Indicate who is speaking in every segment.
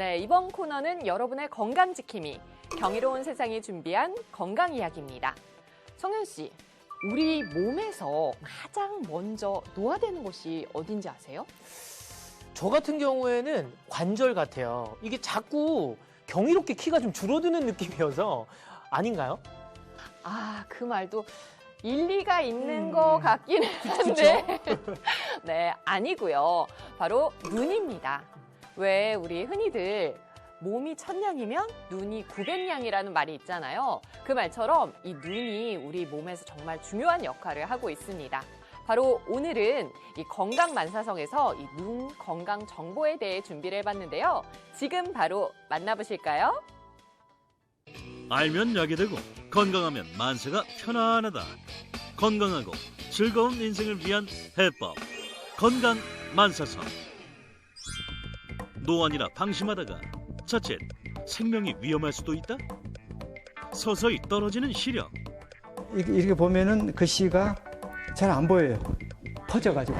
Speaker 1: 네, 이번 코너는 여러분의 건강 지킴이, 경이로운 세상이 준비한 건강 이야기입니다. 성현 씨, 우리 몸에서 가장 먼저 노화되는 곳이 어딘지 아세요?
Speaker 2: 저 같은 경우에는 관절 같아요. 이게 자꾸 경이롭게 키가 좀 줄어드는 느낌이어서 아닌가요?
Speaker 1: 아, 그 말도 일리가 있는 것 같기는 한데 네, 아니고요. 바로 눈입니다. 왜 우리 흔히들 몸이 천냥이면 눈이 900냥이라는 말이 있잖아요. 그 말처럼 이 눈이 우리 몸에서 정말 중요한 역할을 하고 있습니다. 바로 오늘은 이 건강만사성에서 이 눈 건강 정보에 대해 준비를 해봤는데요. 지금 바로 만나보실까요?
Speaker 3: 알면 약이 되고 건강하면 만세가 편안하다. 건강하고 즐거운 인생을 위한 해법 건강만사성. 노안이라 방심하다가 자칫 생명이 위험할 수도 있다. 서서히 떨어지는 시력.
Speaker 4: 이렇게 보면은 글씨가 잘 안 보여요. 퍼져가지고.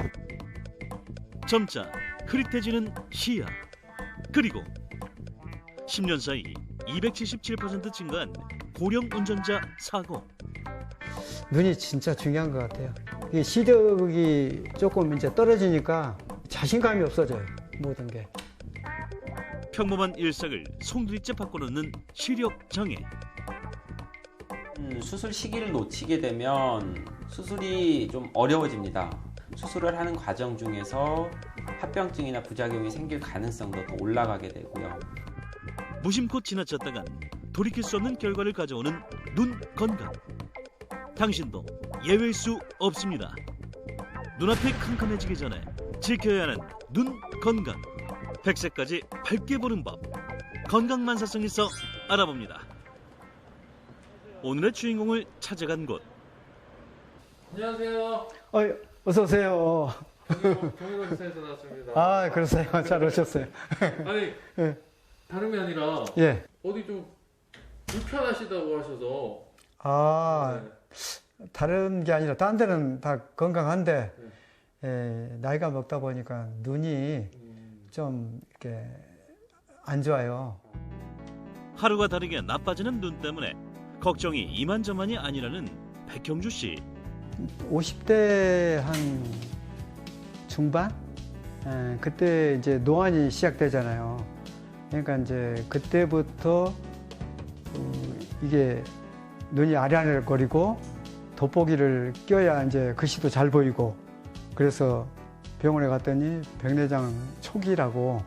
Speaker 3: 점차 흐릿해지는 시야. 그리고 10년 사이 277% 증가한 고령 운전자 사고.
Speaker 4: 눈이 진짜 중요한 것 같아요. 이게 시력이 조금 이제 떨어지니까 자신감이 없어져요. 모든 게.
Speaker 3: 평범한 일상을 송두리째 바꿔놓는 시력 장애.
Speaker 5: 수술 시기를 놓치게 되면 수술이 좀 어려워집니다. 수술을 하는 과정 중에서 합병증이나 부작용이 생길 가능성도 더 올라가게 되고요.
Speaker 3: 무심코 지나쳤다간 돌이킬 수 없는 결과를 가져오는 눈 건강. 당신도 예외일 수 없습니다. 눈앞이 캄캄해지기 전에 지켜야 하는 눈 건강. 100세까지 밝게 보는 법. 건강만사성에서 알아봅니다. 오늘의 주인공을 찾아간 곳.
Speaker 6: 안녕하세요.
Speaker 4: 어서 오세요.
Speaker 6: 경희도지사에서 나왔습니다.
Speaker 4: 아, 그러세요. 잘 오셨어요.
Speaker 6: 아니,
Speaker 4: 예.
Speaker 6: 다름이 아니라
Speaker 4: 예.
Speaker 6: 어디 좀 불편하시다고 하셔서.
Speaker 4: 아,
Speaker 6: 네.
Speaker 4: 다른 게 아니라 딴 데는 다 건강한데 나이가 먹다 보니까 눈이 좀 이렇게 안 좋아요.
Speaker 3: 하루가 다르게 나빠지는 눈 때문에 걱정이 이만저만이 아니라는 백형주 씨.
Speaker 4: 50대 한 중반? 그때 이제 노안이 시작되잖아요. 그러니까 이제 그때부터 이게 눈이 아련아련거리고 돋보기를 껴야 이제 글씨도 잘 보이고, 그래서 병원에 갔더니 백내장 초기라고.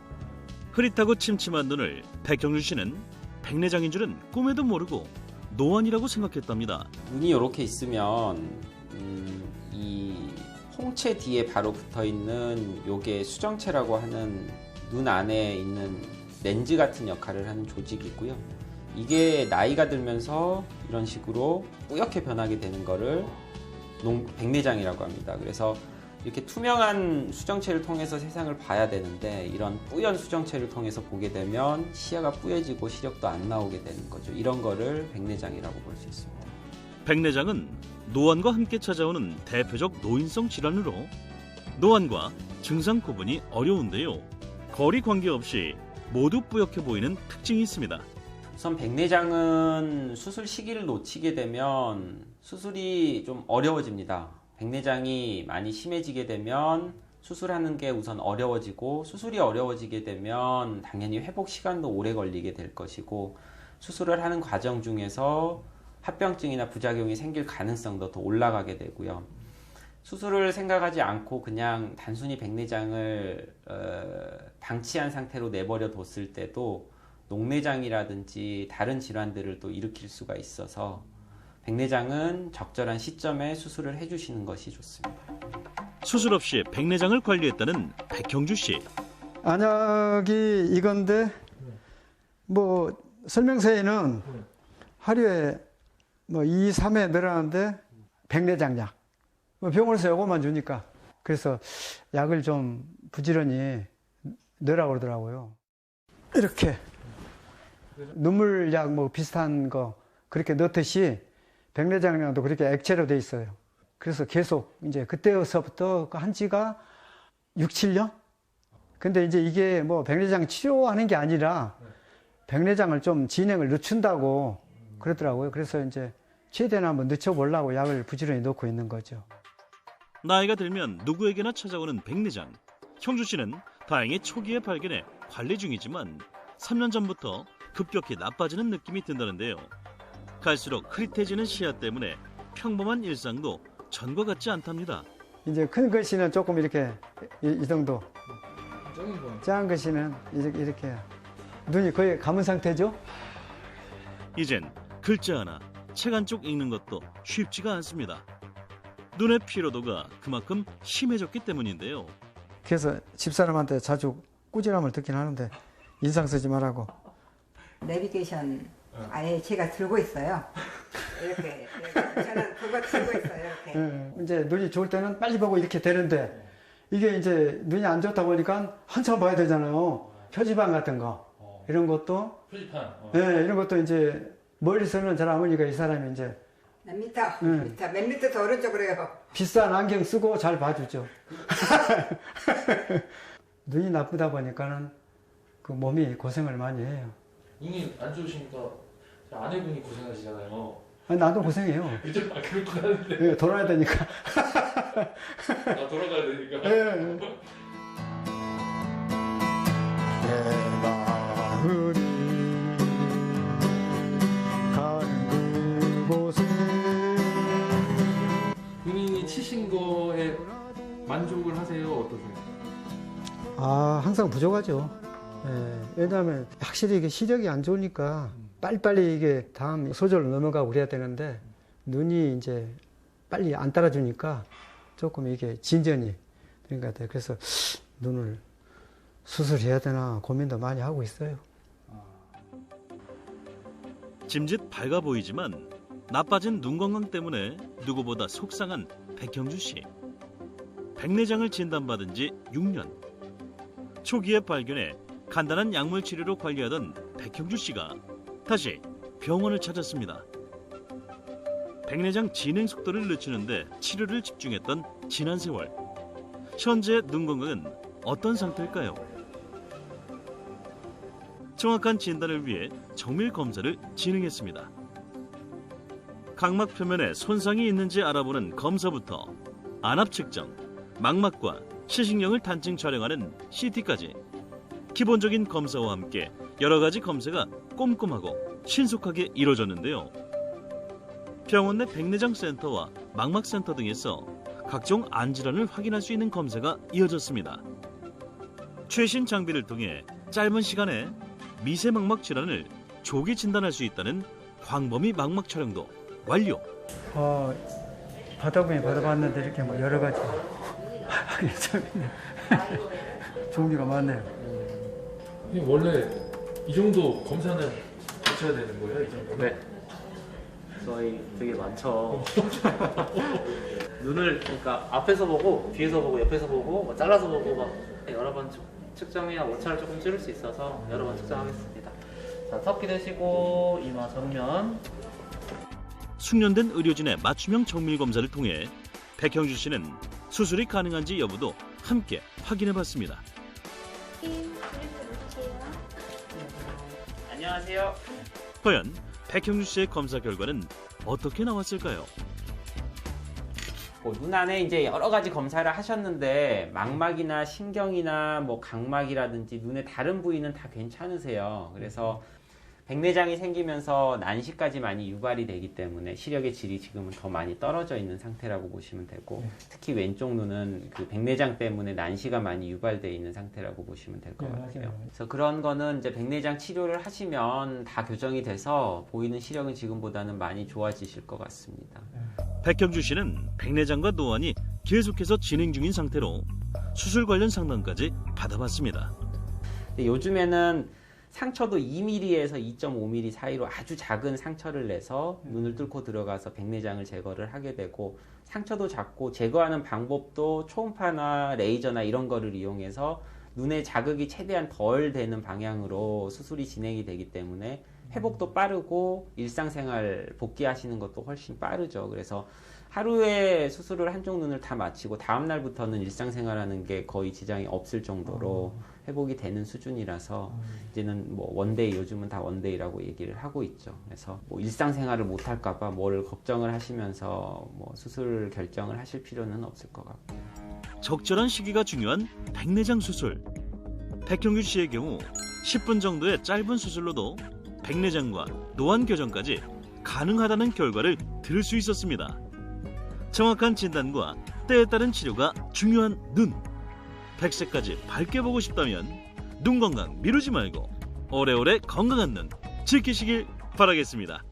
Speaker 3: 흐릿하고 침침한 눈을 백형주 씨는 백내장인 줄은 꿈에도 모르고 노안이라고 생각했답니다.
Speaker 5: 눈이 이렇게 있으면 이 홍채 뒤에 바로 붙어 있는 요게 수정체라고 하는 눈 안에 있는 렌즈 같은 역할을 하는 조직이고요. 이게 나이가 들면서 이런 식으로 뿌옇게 변하게 되는 거를 백내장이라고 합니다. 그래서 이렇게 투명한 수정체를 통해서 세상을 봐야 되는데 이런 뿌연 수정체를 통해서 보게 되면 시야가 뿌얘지고 시력도 안 나오게 되는 거죠. 이런 거를 백내장이라고 볼 수 있습니다.
Speaker 3: 백내장은 노안과 함께 찾아오는 대표적 노인성 질환으로 노안과 증상 구분이 어려운데요. 거리 관계없이 모두 뿌옇게 보이는 특징이 있습니다.
Speaker 5: 우선 백내장은 수술 시기를 놓치게 되면 수술이 좀 어려워집니다. 백내장이 많이 심해지게 되면 수술하는 게 우선 어려워지고, 수술이 어려워지게 되면 당연히 회복 시간도 오래 걸리게 될 것이고, 수술을 하는 과정 중에서 합병증이나 부작용이 생길 가능성도 더 올라가게 되고요. 수술을 생각하지 않고 그냥 단순히 백내장을 방치한 상태로 내버려 뒀을 때도 녹내장이라든지 다른 질환들을 또 일으킬 수가 있어서 백내장은 적절한 시점에 수술을 해주시는 것이 좋습니다.
Speaker 3: 수술 없이 백내장을 관리했다는 백형주 씨.
Speaker 4: 안약이 이건데 뭐 설명서에는 하루에 뭐 2, 3회 늘어나는데 백내장약. 병원에서 요것만 주니까 그래서 약을 좀 부지런히 넣으라고 그러더라고요. 이렇게 눈물약 뭐 비슷한 거 그렇게 넣듯이 백내장약도 그렇게 액체로 돼 있어요. 그래서 계속 이제 그때서부터 한 지가 6, 7년? 근데 이제 이게 뭐 백내장 치료하는 게 아니라 백내장을 좀 진행을 늦춘다고 그러더라고요. 그래서 이제 최대한 한번 늦춰보려고 약을 부지런히 넣고 있는 거죠.
Speaker 3: 나이가 들면 누구에게나 찾아오는 백내장. 형주 씨는 다행히 초기에 발견해 관리 중이지만 3년 전부터 급격히 나빠지는 느낌이 든다는데요. 갈수록 흐릿해지는 시야 때문에 평범한 일상도 전과 같지 않답니다.
Speaker 4: 이제 큰 글씨는 조금 이렇게 이 정도,
Speaker 6: 작은 거.
Speaker 4: 작은 글씨는 이렇게 눈이 거의 감은 상태죠.
Speaker 3: 이젠 글자 하나, 책 한 쪽 읽는 것도 쉽지가 않습니다. 눈의 피로도가 그만큼 심해졌기 때문인데요.
Speaker 4: 그래서 집사람한테 자주 꾸지람을 듣긴 하는데 인상 쓰지 말라고.
Speaker 7: 내비게이션 아예 제가 들고 있어요. 이렇게 저는 그거 들고 있어요. 이렇게.
Speaker 4: 예, 이제 눈이 좋을 때는 빨리 보고 이렇게 되는데 이게 이제 눈이 안 좋다 보니까 한참 봐야 되잖아요. 표지판 같은 거 이런 것도
Speaker 6: 표지판.
Speaker 4: 예, 이런 것도 이제 멀리서는 잘 안 보니까 이 사람이 이제
Speaker 7: 몇 미터 더 오른쪽으로 해요.
Speaker 4: 비싼 안경 쓰고 잘 봐주죠. 눈이 나쁘다 보니까는 그 몸이 고생을 많이 해요.
Speaker 6: 눈이 안 좋으시니까 아내분이 고생하시잖아요.
Speaker 4: 아니, 나도 고생해요.
Speaker 6: 그죠? 아, 그렇긴 한데.
Speaker 4: 예, 돌아야 되니까.
Speaker 6: 나 돌아가야 되니까.
Speaker 4: 예. 내 마음이 가는 그곳에
Speaker 6: 본인이 치신 거에 만족을 하세요? 어떠세요?
Speaker 4: 항상 부족하죠. 예, 왜냐하면 확실히 이게 시력이 안 좋으니까 빨리빨리 이게 다음 소절로 넘어가고 그래야 되는데 눈이 이제 빨리 안 따라주니까 조금 이게 진전이 되는 것 같아요. 그래서 눈을 수술해야 되나 고민도 많이 하고 있어요.
Speaker 3: 짐짓 밝아 보이지만 나빠진 눈 건강 때문에 누구보다 속상한 백형주 씨. 백내장을 진단받은 지 6년. 초기에 발견해 간단한 약물 치료로 관리하던 백형주 씨가 다시 병원을 찾았습니다. 백내장 진행 속도를 늦추는데 치료를 집중했던 지난 세월. 현재 눈 건강은 어떤 상태일까요? 정확한 진단을 위해 정밀 검사를 진행했습니다. 각막 표면에 손상이 있는지 알아보는 검사부터 안압 측정, 망막과 시식령을 단층 촬영하는 CT까지 기본적인 검사와 함께 여러 가지 검사가 꼼꼼하고 신속하게 이루어졌는데요. 병원 내 백내장 센터와 망막 센터 등에서 각종 안질환을 확인할 수 있는 검사가 이어졌습니다. 최신 장비를 통해 짧은 시간에 미세망막 질환을 조기 진단할 수 있다는 광범위 망막 촬영도 완료.
Speaker 4: 받아보니 받아봤는데 이렇게 뭐 여러 가지 하기 재밌네. 종류가 많네요.
Speaker 6: 원래 이 정도 검사는 거쳐야 되는 거예요? 이 정도?
Speaker 2: 네. 저희 되게 많죠. 눈을 그러니까 앞에서 보고 뒤에서 보고 옆에서 보고 뭐 잘라서 보고 막 여러 번 측정해야 오차를 조금 줄일 수 있어서 여러 번 측정하겠습니다. 자, 터키 대시고 이마 정면.
Speaker 3: 숙련된 의료진의 맞춤형 정밀 검사를 통해 백형주 씨는 수술이 가능한지 여부도 함께 확인해봤습니다.
Speaker 2: 안녕하세요.
Speaker 3: 과연 백형주 씨의 검사 결과는 어떻게 나왔을까요?
Speaker 5: 눈 안에 이제 여러 가지 검사를 하셨는데 망막이나 신경이나 뭐 각막이라든지 눈의 다른 부위는 다 괜찮으세요. 그래서 백내장이 생기면서 난시까지 많이 유발이 되기 때문에 시력의 질이 지금은 더 많이 떨어져 있는 상태라고 보시면 되고, 특히 왼쪽 눈은 그 백내장 때문에 난시가 많이 유발되어 있는 상태라고 보시면 될 것 같아요.
Speaker 4: 맞아요.
Speaker 5: 그래서 그런 거는 이제 백내장 치료를 하시면 다 교정이 돼서 보이는 시력은 지금보다는 많이 좋아지실 것 같습니다.
Speaker 3: 백형주 씨는 백내장과 노안이 계속해서 진행 중인 상태로 수술 관련 상담까지 받아봤습니다.
Speaker 5: 근데 요즘에는 상처도 2mm에서 2.5mm 사이로 아주 작은 상처를 내서 눈을 뚫고 들어가서 백내장을 제거를 하게 되고, 상처도 작고 제거하는 방법도 초음파나 레이저나 이런 거를 이용해서 눈에 자극이 최대한 덜 되는 방향으로 수술이 진행이 되기 때문에 회복도 빠르고 일상생활 복귀하시는 것도 훨씬 빠르죠. 그래서 하루에 수술을 한쪽 눈을 다 마치고 다음 날부터는 일상생활하는 게 거의 지장이 없을 정도로 회복이 되는 수준이라서 이제는 뭐 원데이, 요즘은 다 원데이라고 얘기를 하고 있죠. 그래서 뭐 일상생활을 못 할까봐 뭘 걱정을 하시면서 뭐 수술 결정을 하실 필요는 없을 것 같고.
Speaker 3: 적절한 시기가 중요한 백내장 수술. 백형규 씨의 경우 10분 정도의 짧은 수술로도 백내장과 노안 교정까지 가능하다는 결과를 들을 수 있었습니다. 정확한 진단과 때에 따른 치료가 중요한 눈. 100세까지 밝게 보고 싶다면 눈 건강 미루지 말고 오래오래 건강한 눈 지키시길 바라겠습니다.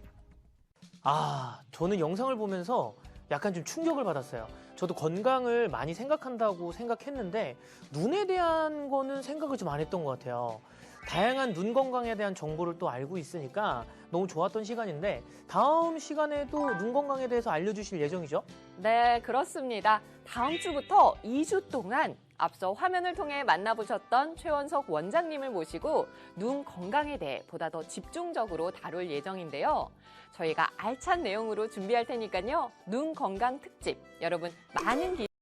Speaker 8: 저는 영상을 보면서 약간 좀 충격을 받았어요. 저도 건강을 많이 생각한다고 생각했는데 눈에 대한 거는 생각을 좀 안 했던 것 같아요. 다양한 눈 건강에 대한 정보를 또 알고 있으니까 너무 좋았던 시간인데 다음 시간에도 눈 건강에 대해서 알려주실 예정이죠?
Speaker 1: 네, 그렇습니다. 다음 주부터 2주 동안 앞서 화면을 통해 만나보셨던 최원석 원장님을 모시고 눈 건강에 대해 보다 더 집중적으로 다룰 예정인데요. 저희가 알찬 내용으로 준비할 테니까요. 눈 건강 특집 여러분 많은 기대